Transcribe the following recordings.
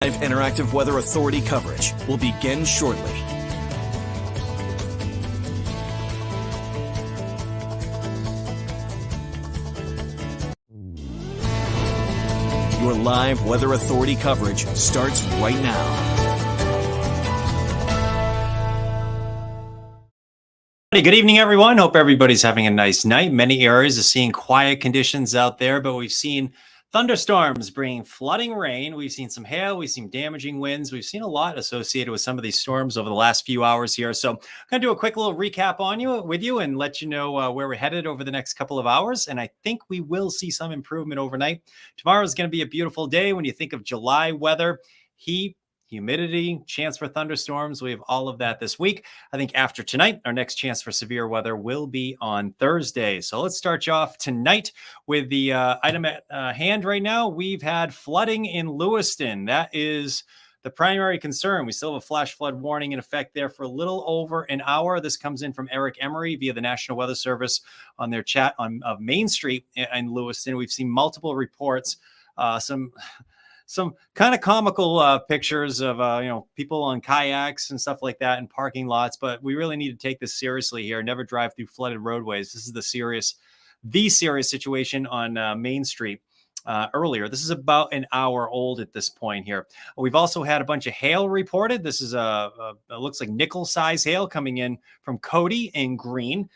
Live interactive weather authority coverage will begin shortly. Your live weather authority coverage starts right now. Good evening, everyone. Hope everybody's having a nice night. Many areas are seeing quiet conditions out there, but we've seen thunderstorms bringing flooding rain. We've seen some hail. We've seen damaging winds. We've seen a lot associated with some of these storms over the last few hours here. So I'm going to do a quick little recap with you and let you know where we're headed over the next couple of hours. And I think we will see some improvement overnight. Tomorrow is going to be a beautiful day when you think of July weather, heat, humidity, chance for thunderstorms. We have all of that this week. I think after tonight, our next chance for severe weather will be on Thursday. So let's start you off tonight with the item at hand right now. We've had flooding in Lewiston. That is the primary concern. We still have a flash flood warning in effect there for a little over an hour. This comes in from Eric Emery via the National Weather Service on their chat of Main Street in Lewiston. We've seen multiple reports, some kind of comical pictures of, people on kayaks and stuff like that in parking lots. But we really need to take this seriously here. Never drive through flooded roadways. This is the serious situation on Main Street earlier. This is about an hour old at this point here. We've also had a bunch of hail reported. This is it looks like nickel size hail coming in from Cody and Green.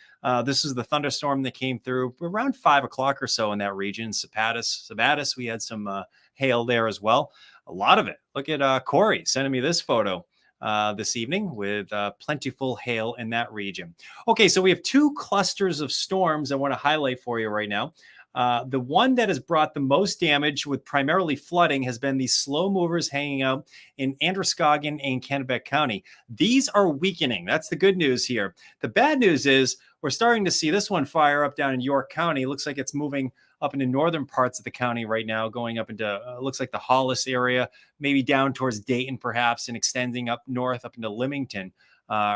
This is the thunderstorm that came through around 5 o'clock or so in that region. Sabatis, we had some hail there as well. A lot of it. Look at Corey sending me this photo this evening with plentiful hail in that region. Okay, so we have two clusters of storms I want to highlight for you right now. The one that has brought the most damage with primarily flooding has been these slow movers hanging out in Androscoggin and Kennebec County. These are weakening. That's the good news here. The bad news is we're starting to see this one fire up down in York County. It looks like it's moving up into northern parts of the county right now, going up into, looks like the Hollis area, maybe down towards Dayton perhaps, and extending up north up into Leamington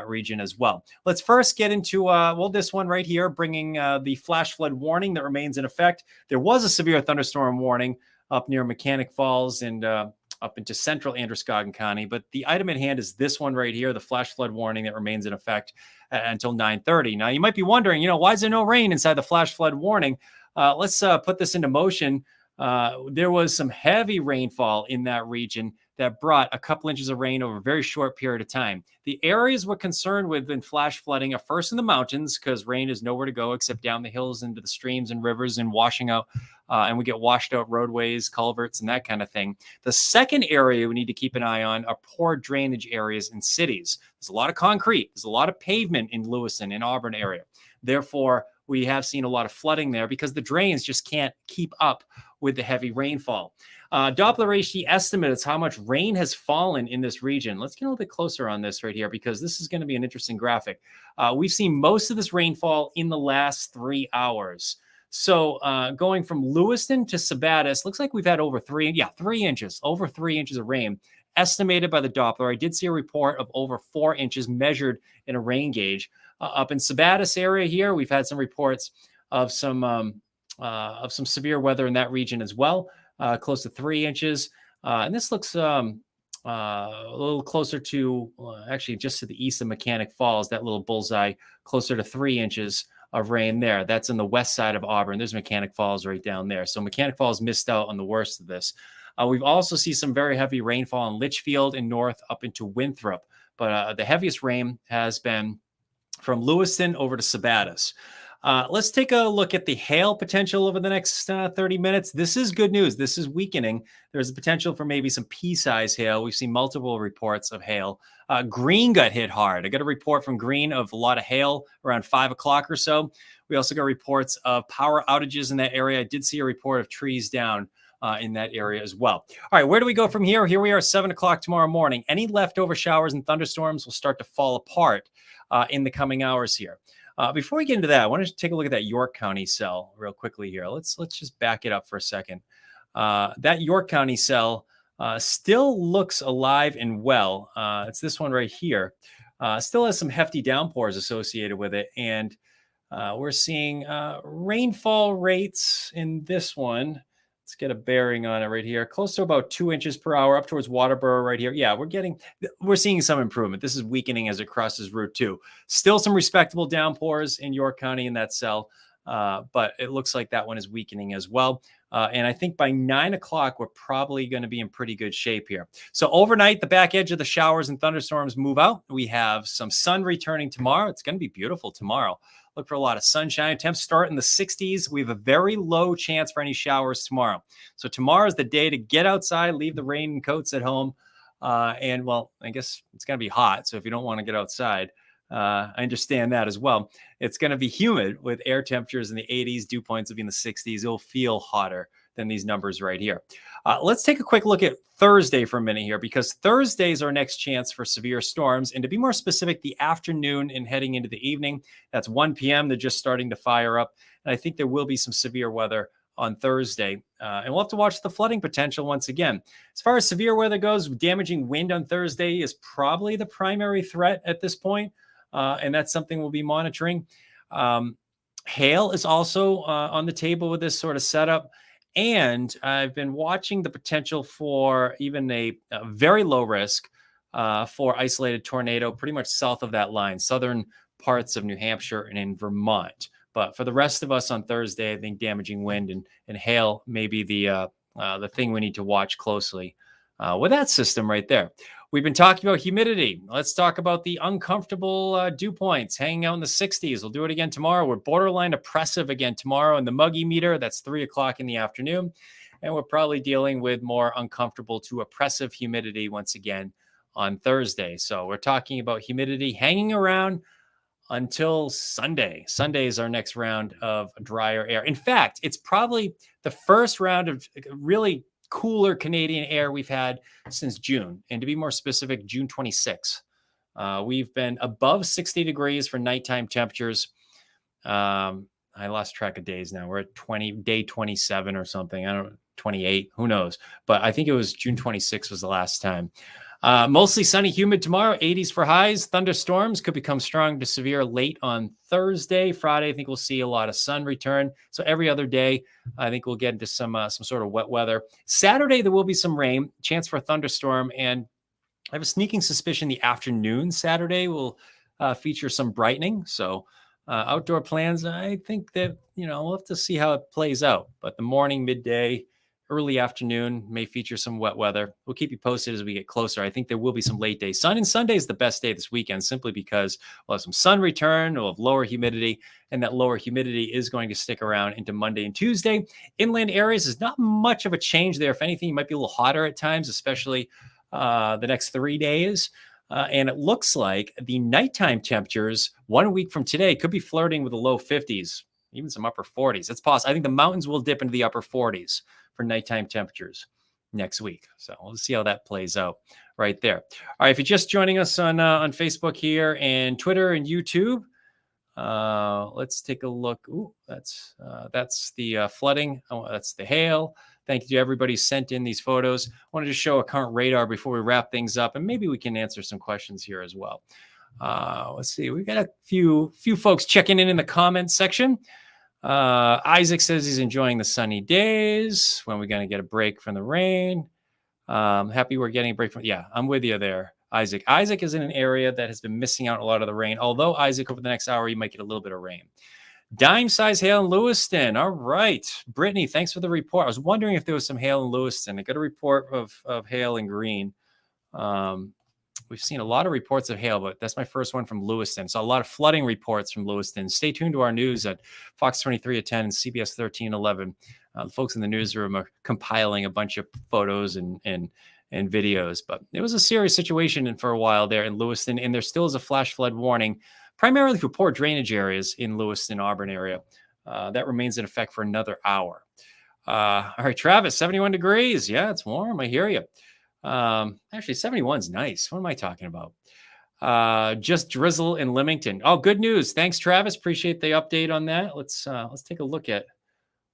region as well. Let's first get into, this one right here, bringing the flash flood warning that remains in effect. There was a severe thunderstorm warning up near Mechanic Falls and up into central Androscoggin County. But the item at hand is this one right here, the flash flood warning that remains in effect until 9:30. Now, you might be wondering, why is there no rain inside the flash flood warning? Let's put this into motion. There was some heavy rainfall in that region that brought a couple inches of rain over a very short period of time. The areas we're concerned with in flash flooding are first in the mountains, because rain is nowhere to go except down the hills into the streams and rivers and washing out, and we get washed out roadways, culverts, and that kind of thing. The second area we need to keep an eye on are poor drainage areas in cities. There's a lot of concrete. There's a lot of pavement in Lewiston and Auburn area. Therefore, we have seen a lot of flooding there because the drains just can't keep up with the heavy rainfall. Doppler HT estimates how much rain has fallen in this region. Let's get a little bit closer on this right here, because this is going to be an interesting graphic. We've seen most of this rainfall in the last 3 hours. So going from Lewiston to Sabatis, looks like we've had over 3 inches of rain estimated by the Doppler. I did see a report of over 4 inches measured in a rain gauge. Up in Sabatis area here, we've had some reports of some severe weather in that region as well, close to 3 inches. And this looks a little closer to, actually just to the east of Mechanic Falls, that little bullseye, closer to 3 inches of rain there. That's on the west side of Auburn. There's Mechanic Falls right down there. So Mechanic Falls missed out on the worst of this. We've also seen some very heavy rainfall in Litchfield and north up into Winthrop. But the heaviest rain has been from Lewiston over to Sabatis. Let's take a look at the hail potential over the next 30 minutes. This is good news. This is weakening. There's a potential for maybe some pea-size hail. We've seen multiple reports of hail. Green got hit hard. I got a report from Green of a lot of hail around 5 o'clock or so. We also got reports of power outages in that area. I did see a report of trees down in that area as well. All right, where do we go from here? Here we are, 7 o'clock tomorrow morning. Any leftover showers and thunderstorms will start to fall apart in the coming hours here. Before we get into that, I want to take a look at that York County cell real quickly here. Let's just back it up for a second. That York County cell still looks alive and well. It's this one right here. Still has some hefty downpours associated with it. And we're seeing rainfall rates in this one Let's get a bearing on it right here. Close to about 2 inches per hour up towards Waterboro right here. Yeah, we're seeing some improvement. This is weakening as it crosses Route 2. Still some respectable downpours in York County in that cell, but it looks like that one is weakening as well. And I think by 9 o'clock, we're probably going to be in pretty good shape here. So overnight, the back edge of the showers and thunderstorms move out. We have some sun returning tomorrow. It's going to be beautiful tomorrow. Look for a lot of sunshine. Temps start in the 60s. We have a very low chance for any showers tomorrow. So tomorrow is the day to get outside, leave the rain and coats at home. And well, I guess it's going to be hot. So if you don't want to get outside, I understand that as well. It's going to be humid with air temperatures in the 80s. Dew points will be in the 60s. It'll feel hotter than these numbers right here. Let's take a quick look at Thursday for a minute here, because Thursday is our next chance for severe storms. And to be more specific, the afternoon and heading into the evening, that's 1 p.m. They're just starting to fire up. And I think there will be some severe weather on Thursday. And we'll have to watch the flooding potential once again. As far as severe weather goes, damaging wind on Thursday is probably the primary threat at this point. And that's something we'll be monitoring. Hail is also on the table with this sort of setup. And I've been watching the potential for even a very low risk for isolated tornado pretty much south of that line, southern parts of New Hampshire and in Vermont. But for the rest of us on Thursday, I think damaging wind and hail may be the thing we need to watch closely with that system right there. We've been talking about humidity. Let's talk about the uncomfortable dew points hanging out in the 60s. We'll do it again tomorrow. We're borderline oppressive again tomorrow in the muggy meter. That's 3 o'clock in the afternoon. And we're probably dealing with more uncomfortable to oppressive humidity once again on Thursday. So we're talking about humidity hanging around until Sunday. Sunday is our next round of drier air. In fact, it's probably the first round of really cooler Canadian air we've had since June. And to be more specific, June 26th. We've been above 60 degrees for nighttime temperatures. I lost track of days now. We're at day 27 or something. I don't know, 28, who knows? But I think it was June 26th was the last time. Mostly sunny, humid tomorrow, 80s for highs. Thunderstorms could become strong to severe late on Thursday. Friday, I think we'll see a lot of sun return. So every other day, I think we'll get into some sort of wet weather. Saturday, there will be some rain, chance for a thunderstorm. And I have a sneaking suspicion the afternoon Saturday will feature some brightening. So outdoor plans, I think that, we'll have to see how it plays out. But the morning, midday, early afternoon may feature some wet weather. We'll keep you posted as we get closer. I think there will be some late day sun, and Sunday is the best day this weekend simply because we'll have some sun return, we'll have lower humidity, and that lower humidity is going to stick around into Monday and Tuesday. Inland areas is not much of a change there. If anything, you might be a little hotter at times, especially the next 3 days. And it looks like the nighttime temperatures 1 week from today could be flirting with the low 50s, even some upper 40s. It's possible. I think the mountains will dip into the upper 40s for nighttime temperatures next week. So we'll see how that plays out right there. All right, if you're just joining us on Facebook here and Twitter and YouTube, let's take a look. Ooh, that's the flooding. Oh, that's the hail. Thank you to everybody who sent in these photos. I wanted to show a current radar before we wrap things up, and maybe we can answer some questions here as well. Let's see. We've got a few folks checking in the comments section. Isaac says he's enjoying the sunny days. When are we going to get a break from the rain? Happy we're getting a break from. Yeah, I'm with you there, Isaac. Isaac is in an area that has been missing out a lot of the rain. Although Isaac, over the next hour, you might get a little bit of rain. Dime size hail in Lewiston. All right, Brittany, thanks for the report. I was wondering if there was some hail in Lewiston. I got a report of hail in green. We've seen a lot of reports of hail, but that's my first one from Lewiston. So a lot of flooding reports from Lewiston. Stay tuned to our news at Fox 23 at 10 and CBS 13 11. The folks in the newsroom are compiling a bunch of photos and videos. But it was a serious situation for a while there in Lewiston, and there still is a flash flood warning, primarily for poor drainage areas in Lewiston, Auburn area. That remains in effect for another hour. All right, Travis, 71 degrees. Yeah, it's warm. I hear you. Actually, 71's nice. What am I talking about? Just drizzle in Leamington. Oh, good news. Thanks, Travis. Appreciate the update on that. Let's take a look at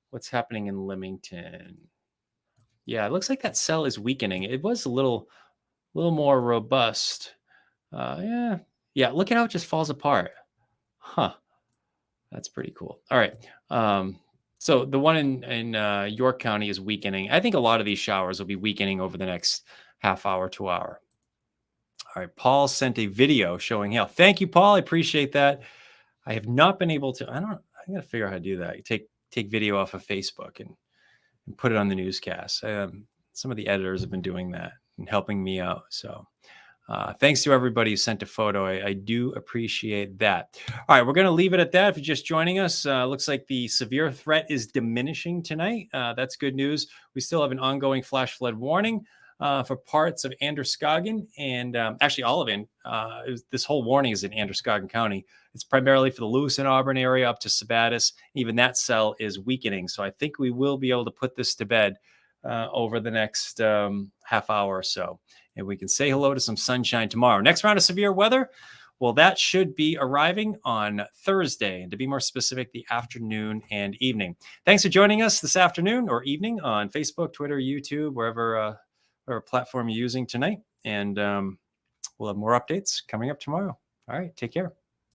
what's happening in Leamington. Yeah, it looks like that cell is weakening. It was a little more robust. Yeah. Look at how it just falls apart. Huh. That's pretty cool. All right. So the one in York County is weakening. I think a lot of these showers will be weakening over the next half hour to hour. All right, Paul sent a video showing hail. Thank you, Paul. I appreciate that. I have not been able to. I got to figure out how to do that. Take video off of Facebook and put it on the newscast. Some of the editors have been doing that and helping me out. So thanks to everybody who sent a photo. I do appreciate that. All right, we're going to leave it at that. If you're just joining us, looks like the severe threat is diminishing tonight. That's good news. We still have an ongoing flash flood warning for parts of Androscoggin, and actually all of it. This whole warning is in Androscoggin County. It's primarily for the Lewiston, Auburn area up to Sabattis. Even that cell is weakening. So I think we will be able to put this to bed over the next half hour or so. And we can say hello to some sunshine tomorrow. Next round of severe weather, well, that should be arriving on Thursday. And to be more specific, the afternoon and evening. Thanks for joining us this afternoon or evening on Facebook, Twitter, YouTube, wherever platform you're using tonight. And we'll have more updates coming up tomorrow. All right, take care.